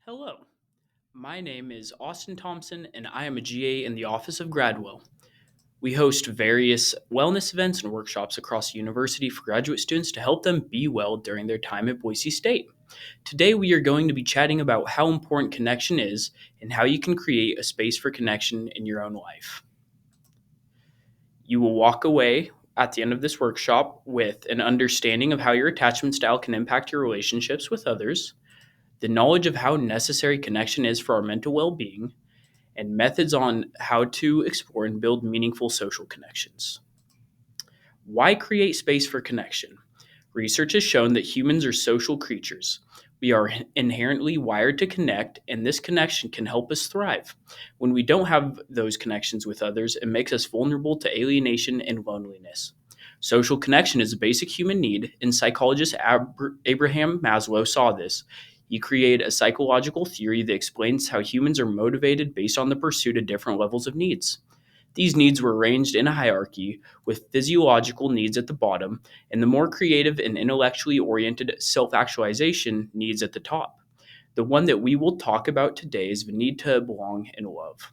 Hello, my name is Austin Thompson, and I am a GA in the Office of Gradwell. We host various wellness events and workshops across the university for graduate students to help them be well during their time at Boise State. Today, we are going to be chatting about how important connection is and how you can create a space for connection in your own life. You will walk away at the end of this workshop with an understanding of how your attachment style can impact your relationships with others, the knowledge of how necessary connection is for our mental well being, and methods on how to explore and build meaningful social connections. Why create space for connection? Research has shown that humans are social creatures. We are inherently wired to connect, and this connection can help us thrive. When we don't have those connections with others, it makes us vulnerable to alienation and loneliness. Social connection is a basic human need, and psychologist Abraham Maslow saw this. He created a psychological theory that explains how humans are motivated based on the pursuit of different levels of needs. These needs were arranged in a hierarchy, with physiological needs at the bottom and the more creative and intellectually oriented self actualization needs at the top. The one that we will talk about today is the need to belong and love.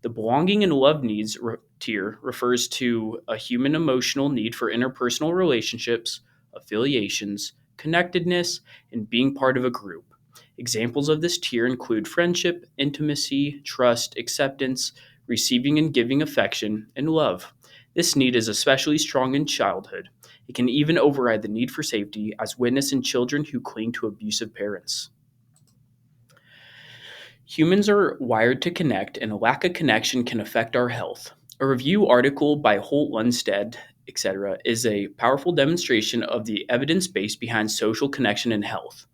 The belonging and love needs tier refers to a human emotional need for interpersonal relationships, affiliations, connectedness, and being part of a group. Examples of this tier include friendship, intimacy, trust, acceptance, receiving and giving affection, and love. This need is especially strong in childhood. It can even override the need for safety, as witnessed in children who cling to abusive parents. Humans are wired to connect, and a lack of connection can affect our health. A review article by Holt Lundstedt, etc., is a powerful demonstration of the evidence base behind social connection and health.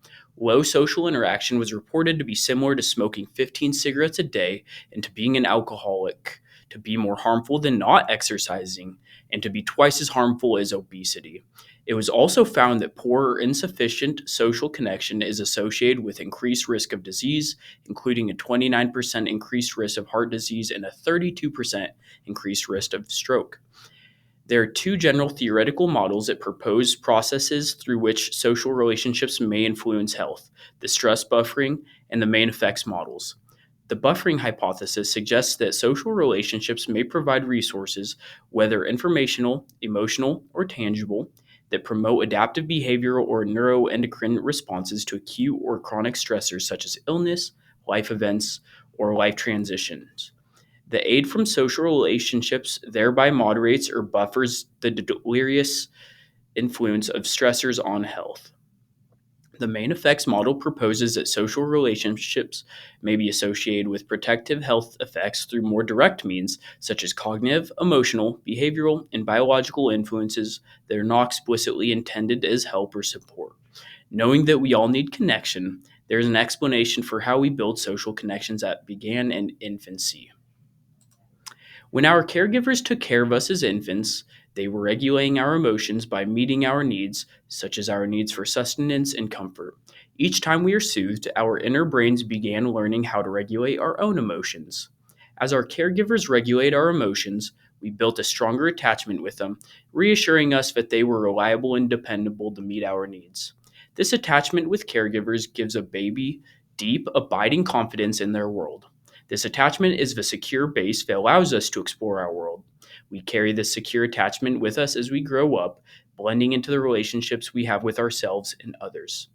Low social interaction was reported to be similar to smoking 15 cigarettes a day and to being an alcoholic, to be more harmful than not exercising, and to be twice as harmful as obesity. It was also found that poor or insufficient social connection is associated with increased risk of disease, including a 29% increased risk of heart disease and a 32% increased risk of stroke. There are two general theoretical models that propose processes through which social relationships may influence health: the stress buffering and the main effects models. The buffering hypothesis suggests that social relationships may provide resources, whether informational, emotional, or tangible, that promote adaptive behavioral or neuroendocrine responses to acute or chronic stressors such as illness, life events, or life transitions. The aid from social relationships thereby moderates or buffers the deleterious influence of stressors on health. The main effects model proposes that social relationships may be associated with protective health effects through more direct means, such as cognitive, emotional, behavioral, and biological influences that are not explicitly intended as help or support. Knowing that we all need connection, there is an explanation for how we build social connections that began in infancy. When our caregivers took care of us as infants, they were regulating our emotions by meeting our needs, such as our needs for sustenance and comfort. Each time we are soothed, our inner brains began learning how to regulate our own emotions. As our caregivers regulate our emotions, we built a stronger attachment with them, reassuring us that they were reliable and dependable to meet our needs. This attachment with caregivers gives a baby deep, abiding confidence in their world. This attachment is the secure base that allows us to explore our world. We carry this secure attachment with us as we grow up, blending into the relationships we have with ourselves and others.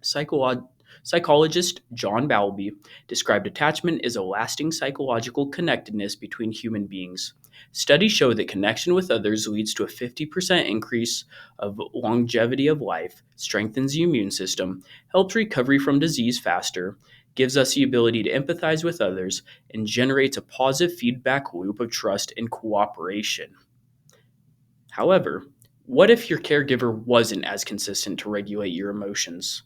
Psychologist John Bowlby described attachment as a lasting psychological connectedness between human beings. Studies show that connection with others leads to a 50% increase of longevity of life, strengthens the immune system, helps recovery from disease faster, gives us the ability to empathize with others, and generates a positive feedback loop of trust and cooperation. However, what if your caregiver wasn't as consistent to regulate your emotions?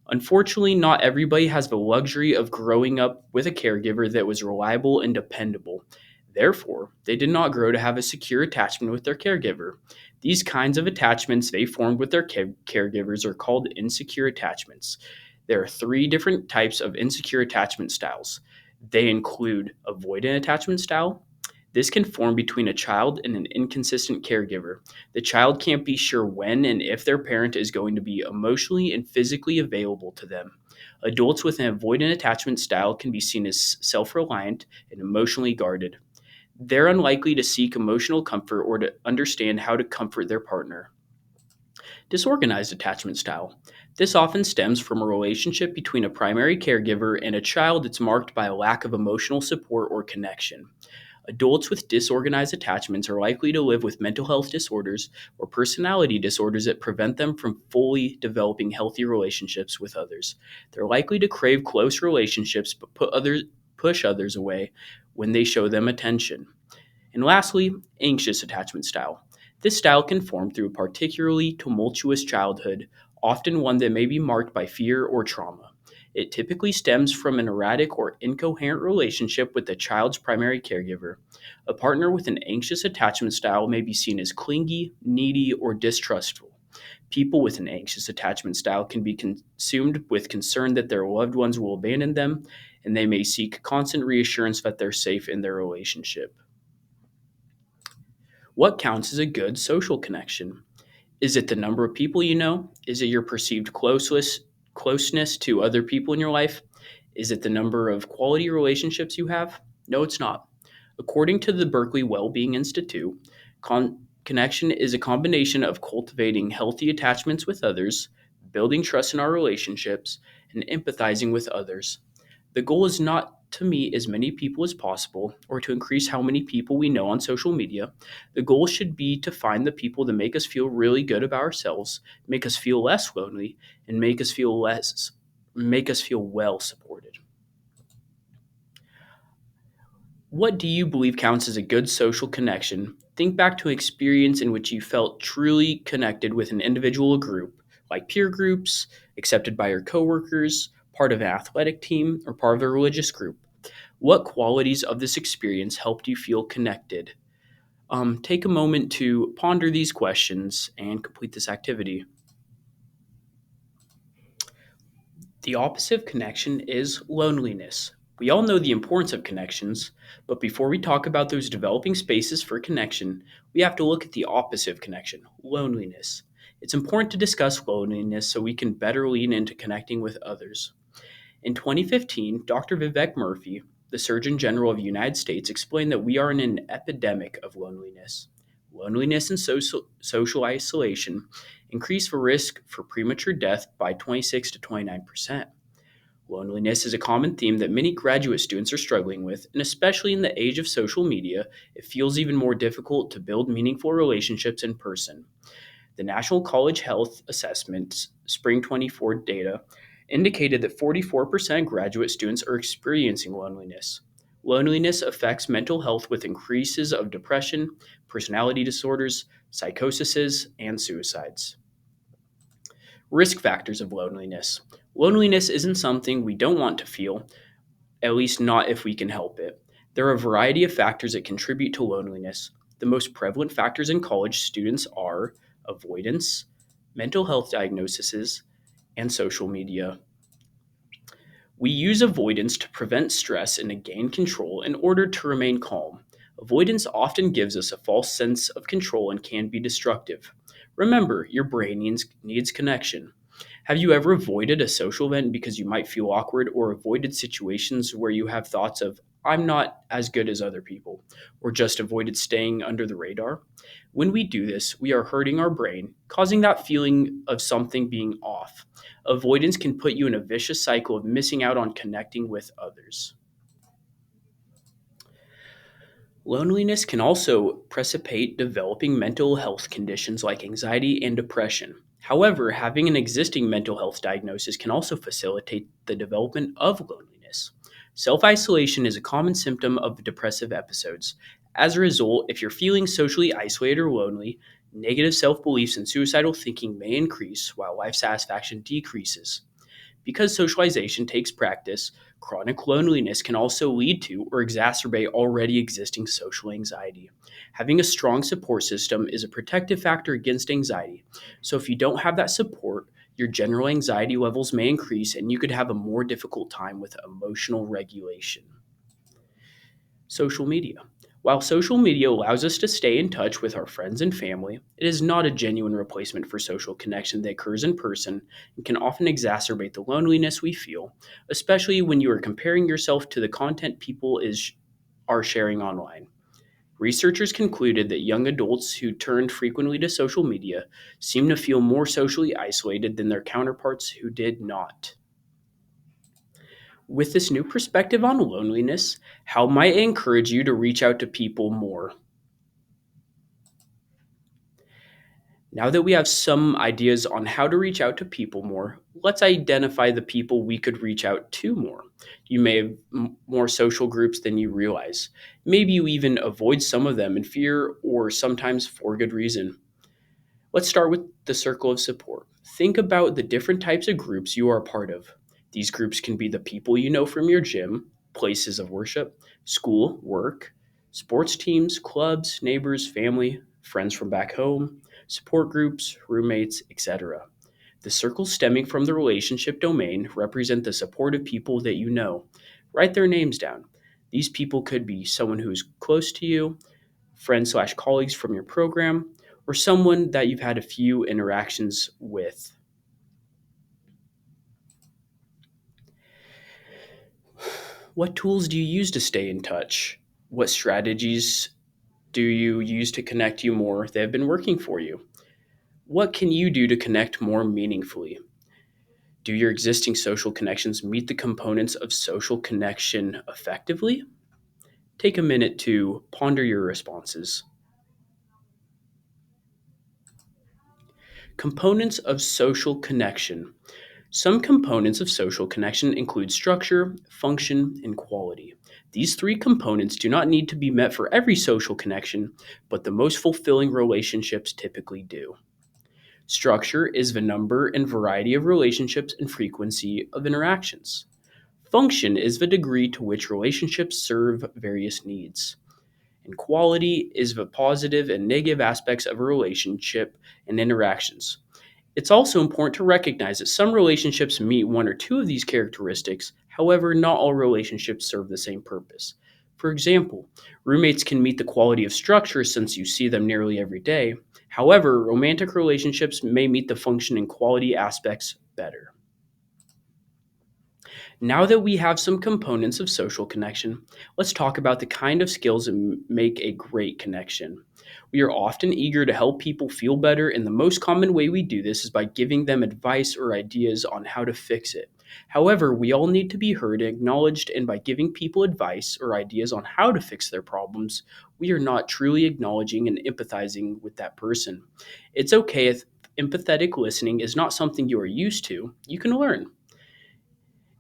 Unfortunately, not everybody has the luxury of growing up with a caregiver that was reliable and dependable. Therefore, they did not grow to have a secure attachment with their caregiver. These kinds of attachments they formed with their caregivers are called insecure attachments. There are three different types of insecure attachment styles. They include avoidant attachment style, This can form between a child and an inconsistent caregiver. The child can't be sure when and if their parent is going to be emotionally and physically available to them. Adults with an avoidant attachment style can be seen as self reliant and emotionally guarded. They're unlikely to seek emotional comfort or to understand how to comfort their partner. Disorganized attachment style. This often stems from a relationship between a primary caregiver and a child that's marked by a lack of emotional support or connection. Adults with disorganized attachments are likely to live with mental health disorders or personality disorders that prevent them from fully developing healthy relationships with others. They're likely to crave close relationships but push others away when they show them attention. And lastly, anxious attachment style. This style can form through a particularly tumultuous childhood, often one that may be marked by fear or trauma. It typically stems from an erratic or incoherent relationship with the child's primary caregiver. A partner with an anxious attachment style may be seen as clingy, needy, or distrustful. People with an anxious attachment style can be consumed with concern that their loved ones will abandon them, and they may seek constant reassurance that they're safe in their relationship. What counts as a good social connection? Is it the number of people you know? Is it your perceived closeness to other people in your life? Is it the number of quality relationships you have? No, it's not. According to the Berkeley Wellbeing Institute, connection is a combination of cultivating healthy attachments with others, building trust in our relationships, and empathizing with others. The goal is not to meet as many people as possible or to increase how many people we know on social media. The goal should be to find the people that make us feel really good about ourselves, make us feel less lonely, and make us feel well supported. What do you believe counts as a good social connection? Think back to an experience in which you felt truly connected with an individual or group, like peer groups, accepted by your coworkers, part of an athletic team, or part of a religious group. What qualities of this experience helped you feel connected? Take a moment to ponder these questions and complete this activity. The opposite of connection is loneliness. We all know the importance of connections, but before we talk about those developing spaces for connection, we have to look at the opposite of connection, loneliness. It's important to discuss loneliness so we can better lean into connecting with others. In 2015, Dr. Vivek Murthy, the Surgeon General of the United States, explained that we are in an epidemic of loneliness. Loneliness and social isolation increase the risk for premature death by 26 to 29%. Loneliness is a common theme that many graduate students are struggling with, and especially in the age of social media, it feels even more difficult to build meaningful relationships in person. The National College Health Assessment's Spring 24 data indicated that 44% of graduate students are experiencing loneliness. Loneliness affects mental health with increases of depression, personality disorders, psychoses, and suicides. Risk factors of loneliness. Loneliness isn't something we don't want to feel, at least not if we can help it. There are a variety of factors that contribute to loneliness. The most prevalent factors in college students are avoidance, mental health diagnoses, and social media. We use avoidance to prevent stress and to gain control in order to remain calm. Avoidance often gives us a false sense of control and can be destructive. Remember, your brain needs connection. Have you ever avoided a social event because you might feel awkward, or avoided situations where you have thoughts of, I'm not as good as other people, or just avoided staying under the radar? When we do this, we are hurting our brain, causing that feeling of something being off. Avoidance can put you in a vicious cycle of missing out on connecting with others. Loneliness can also precipitate developing mental health conditions like anxiety and depression. However, having an existing mental health diagnosis can also facilitate the development of loneliness. Self isolation is a common symptom of depressive episodes. As a result, if you're feeling socially isolated or lonely, negative self beliefs and suicidal thinking may increase while life satisfaction decreases. Because socialization takes practice, chronic loneliness can also lead to or exacerbate already existing social anxiety. Having a strong support system is a protective factor against anxiety. So, if you don't have that support, your general anxiety levels may increase and you could have a more difficult time with emotional regulation. Social media. While social media allows us to stay in touch with our friends and family, it is not a genuine replacement for social connection that occurs in person and can often exacerbate the loneliness we feel, especially when you are comparing yourself to the content are sharing online. Researchers concluded that young adults who turned frequently to social media seem to feel more socially isolated than their counterparts who did not. With this new perspective on loneliness, how might it encourage you to reach out to people more? Now that we have some ideas on how to reach out to people more, let's identify the people we could reach out to more. You may have more social groups than you realize. Maybe you even avoid some of them in fear or sometimes for good reason. Let's start with the circle of support. Think about the different types of groups you are a part of. These groups can be the people you know from your gym, places of worship, school, work, sports teams, clubs, neighbors, family, friends from back home, support groups, roommates, etc. The circles stemming from the relationship domain represent the supportive people that you know. Write their names down. These people could be someone who is close to you, friends/slash colleagues from your program, or someone that you've had a few interactions with. What tools do you use to stay in touch? What strategies do you use to connect you more that have been working for you? What can you do to connect more meaningfully? Do your existing social connections meet the components of social connection effectively? Take a minute to ponder your responses. Components of social connection. Some components of social connection include structure, function, and quality. These three components do not need to be met for every social connection, but the most fulfilling relationships typically do. Structure is the number and variety of relationships and frequency of interactions. Function is the degree to which relationships serve various needs. And quality is the positive and negative aspects of a relationship and interactions. It's also important to recognize that some relationships meet one or two of these characteristics. However, not all relationships serve the same purpose. For example, roommates can meet the quality of structure since you see them nearly every day. However, romantic relationships may meet the function and quality aspects better. Now that we have some components of social connection, let's talk about the kind of skills that make a great connection. We are often eager to help people feel better, and the most common way we do this is by giving them advice or ideas on how to fix it. However, we all need to be heard and acknowledged, and by giving people advice or ideas on how to fix their problems, we are not truly acknowledging and empathizing with that person. It's okay if empathetic listening is not something you are used to, you can learn.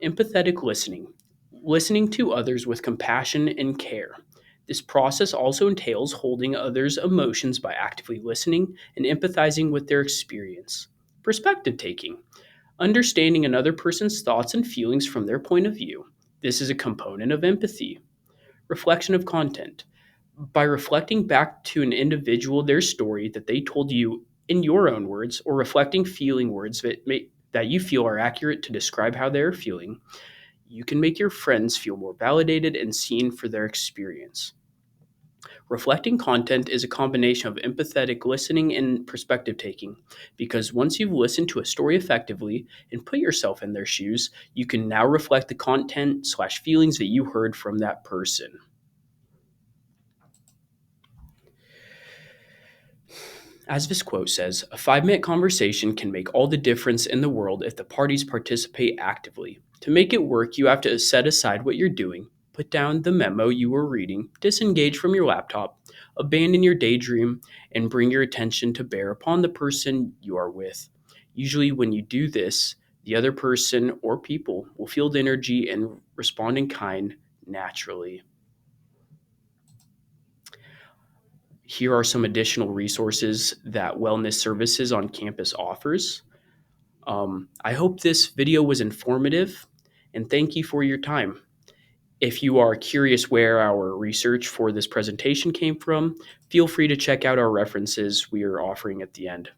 Empathetic listening. Listening to others with compassion and care. This process also entails holding others' emotions by actively listening and empathizing with their experience. Perspective taking. Understanding another person's thoughts and feelings from their point of view. This is a component of empathy. Reflection of content. By reflecting back to an individual their story that they told you in your own words, or reflecting feeling words that you feel are accurate to describe how they're feeling, you can make your friends feel more validated and seen for their experience. Reflecting content is a combination of empathetic listening and perspective taking, because once you've listened to a story effectively and put yourself in their shoes, you can now reflect the content/slash feelings that you heard from that person. As this quote says, a 5-minute conversation can make all the difference in the world if the parties participate actively. To make it work, you have to set aside what you're doing, put down the memo you were reading, disengage from your laptop, abandon your daydream, and bring your attention to bear upon the person you are with. Usually, when you do this, the other person or people will feel the energy and respond in kind naturally. Here are some additional resources that Wellness Services on campus offers. I hope this video was informative, and thank you for your time. If you are curious where our research for this presentation came from, feel free to check out our references we are offering at the end.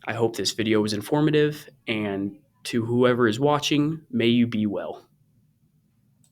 I hope this video was informative, and to whoever is watching, may you be well.